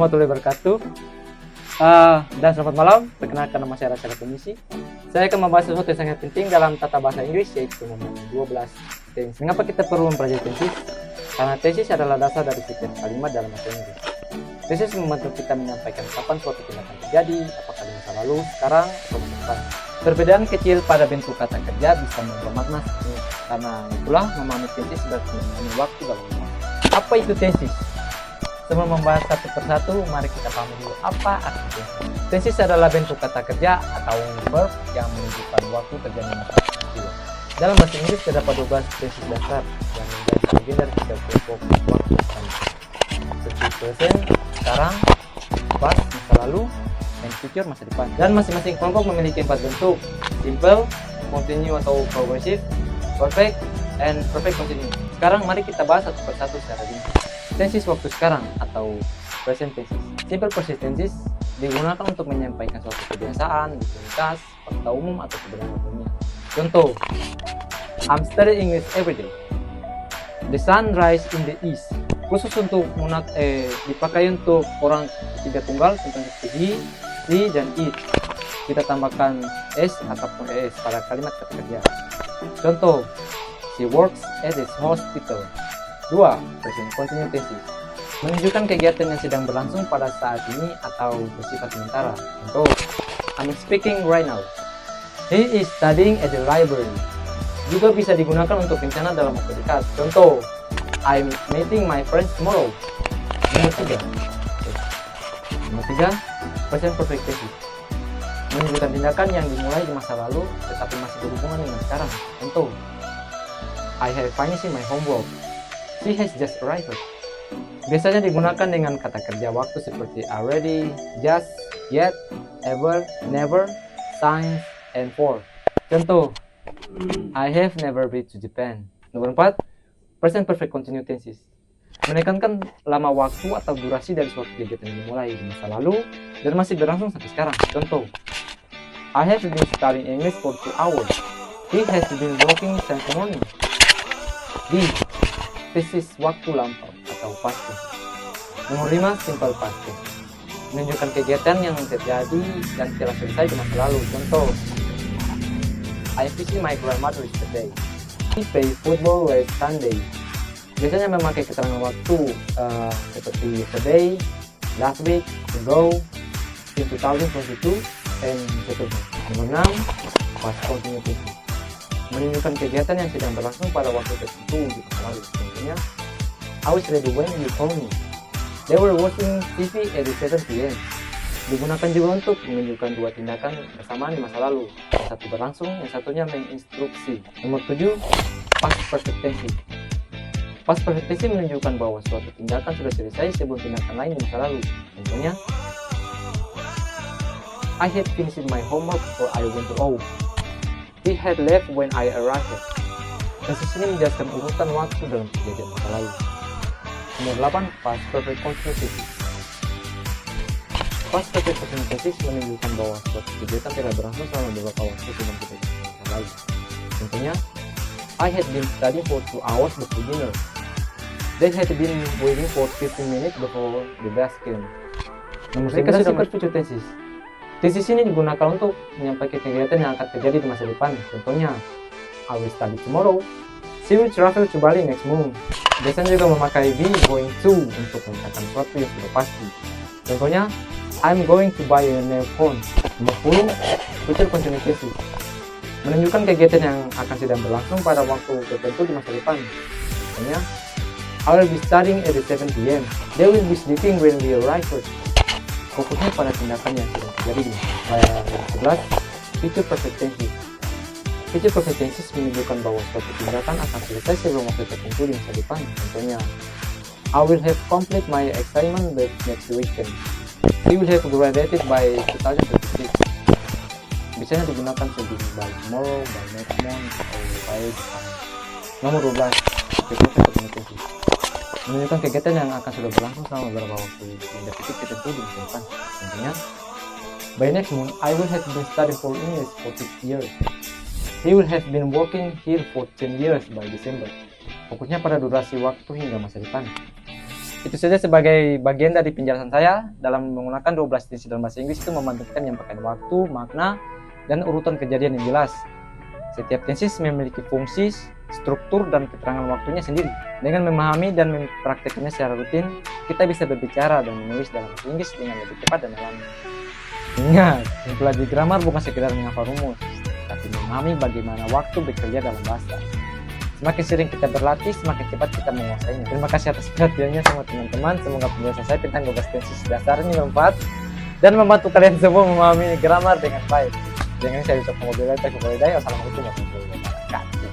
warahmatullahi wabarakatuh. Dan selamat malam. Perkenalkan, nama saya Rachel Komisi. Saya akan membahas sesuatu yang sangat penting dalam tata bahasa Inggris, yaitu nomor 12 tense. Mengapa kita perlu mempelajari tesis? Karena tesis adalah dasar dari setiap kalimat dalam bahasa Inggris. Tesis membantu kita menyampaikan kapan suatu tindakan terjadi, apakah di masa lalu, sekarang, atau masa depan. Perbedaan kecil pada bentuk kata kerja bisa membawa makna seni. Karena itulah memahami tesis berarti memahami waktu dalam waktu. Apa itu tesis? Sebelum membahas satu persatu, mari kita pahami dulu apa arti tesis. Tesis adalah bentuk kata kerja atau verb yang menunjukkan waktu terjadinya suatu peristiwa. Dalam bahasa Inggris terdapat 12 tesis dasar yang menjadi bagian dari tiga kelompok waktu seperti present, sekarang, past, masa lalu, dan future, masa depan. Dan masing-masing kelompok memiliki 4 bentuk: simple, continue atau progressive, perfect, and perfect continue. Sekarang mari kita bahas satu persatu secara rinci. Tenses waktu sekarang atau present tenses. Simple present tenses digunakan untuk menyampaikan suatu kebiasaan, rutinitas, fakta umum atau kebenaran dunia. Contoh, I'm studying English every day. The sun rise in the east. Khusus untuk dipakai untuk orang ketiga tunggal tentang he, she, dan it. Kita tambahkan s ataupun es pada kalimat kata kerja. Contoh, she works at this hospital. 2. Present continuous tenses menunjukkan kegiatan yang sedang berlangsung pada saat ini atau bersifat sementara. Contoh, I'm speaking right now. He is studying at the library. Juga bisa digunakan untuk rencana dalam waktu dekat. Contoh, I'm meeting my friends tomorrow. Nomor 3. Present perfect tenses menunjukkan tindakan yang dimulai di masa lalu tetapi masih berhubungan dengan sekarang. Contoh, I have finished my homework. She has just arrived. Biasanya digunakan dengan kata kerja waktu seperti already, just, yet, ever, never, since, and for. Contoh, I have never been to Japan. Nomor 4. Present perfect continuous tenses menekankan lama waktu atau durasi dari suatu kegiatan yang dimulai di masa lalu dan masih berlangsung sampai sekarang. Contoh, I have been studying English for 2 hours. He has been working since morning. D. Tesis waktu lampau atau past tense. Nomor 5. Simple past tense menunjukkan kegiatan yang terjadi dan telah selesai di masa lalu. Contoh, I visit my grandmother yesterday. He play football last Sunday. Biasanya memakai keterangan waktu seperti yesterday, last week, ago, in 2022, and seterusnya. Nomor 6. Past continuous tense menunjukkan kegiatan yang sedang berlangsung pada waktu tertentu di masa lalu. Contohnya, I was ready when you called me. They were watching TV at 7 p.m. Digunakan juga untuk menunjukkan dua tindakan bersamaan di masa lalu. Yang satu berlangsung, yang satunya menginstruksi. Nomor 7. Past perfect tense. Past perfect tense menunjukkan bahwa suatu tindakan sudah selesai sebelum tindakan lain di masa lalu. Contohnya, I had finished my homework before I went to home. He had left when I arrived. Tenses ini menjelaskan urutan waktu dalam kejadian masa lalu. Nomor 8. Past perfect continuous tense. Past perfect continuous tense menunjukkan bahwa suatu kegiatan telah berlangsung selama beberapa waktu sebelum kejadian masa lalu. Contohnya, I had been studying for 2 hours before dinner. They had been waiting for 15 minutes before the bus came. Nomor 9. Simple future tenses. Tesis ini digunakan untuk menyampaikan kegiatan yang akan terjadi di masa depan. Contohnya, I will study tomorrow. She will travel to Bali next month. Biasanya juga memakai be going to untuk menyatakan sesuatu yang sudah pasti. Contohnya, I'm going to buy a new phone. Nomor 10. Future continuous tenses menunjukkan kegiatan yang akan sedang berlangsung pada waktu tertentu di masa depan. Contohnya, I will be studying at 7 p.m. They will be sleeping when we arrive. Fokusnya pada tindakan yang sudah terjadi di masa 11. Future perfect tenses. Future perfect tenses menunjukkan bahwa suatu tindakan akan selesai sebelum waktu tertentu di masa depan. Contohnya, I will have complete my assignment by next weekend. He will have graduated by 2026. Biasanya digunakan sebagai by tomorrow, by next month, atau by Japan. Nomor 12. Future perfect tenses menunjukkan kegiatan yang akan sudah berlangsung selama beberapa waktu hingga titik tertentu di masa depan. Contohnya, by next month, I will have been studying for English for 6 years. He will have been working here for 10 years by December. Fokusnya pada durasi waktu hingga masa depan. Itu saja sebagai bagian dari penjelasan saya dalam menggunakan 12 tensi dalam bahasa Inggris itu membantu kita menyampaikan waktu, makna, dan urutan kejadian yang jelas. Setiap tenses memiliki fungsi, struktur, dan keterangan waktunya sendiri. Dengan memahami dan mempraktikkannya secara rutin, kita bisa berbicara dan menulis dalam bahasa Inggris dengan lebih cepat dan alami. Ingat, mempelajari grammar bukan sekedar menghafal rumus, tapi memahami bagaimana waktu bekerja dalam bahasa. Semakin sering kita berlatih, semakin cepat kita menguasainya. Terima kasih atas perhatiannya semua teman-teman. Semoga penjelasan saya tentang 12 tenses dasar ini bermanfaat dan membantu kalian semua memahami grammar dengan baik. Jangan saya ucapkan wabillahi taufiq wal hidayah. Wassalamualaikum warahmatullahi wabarakatuh.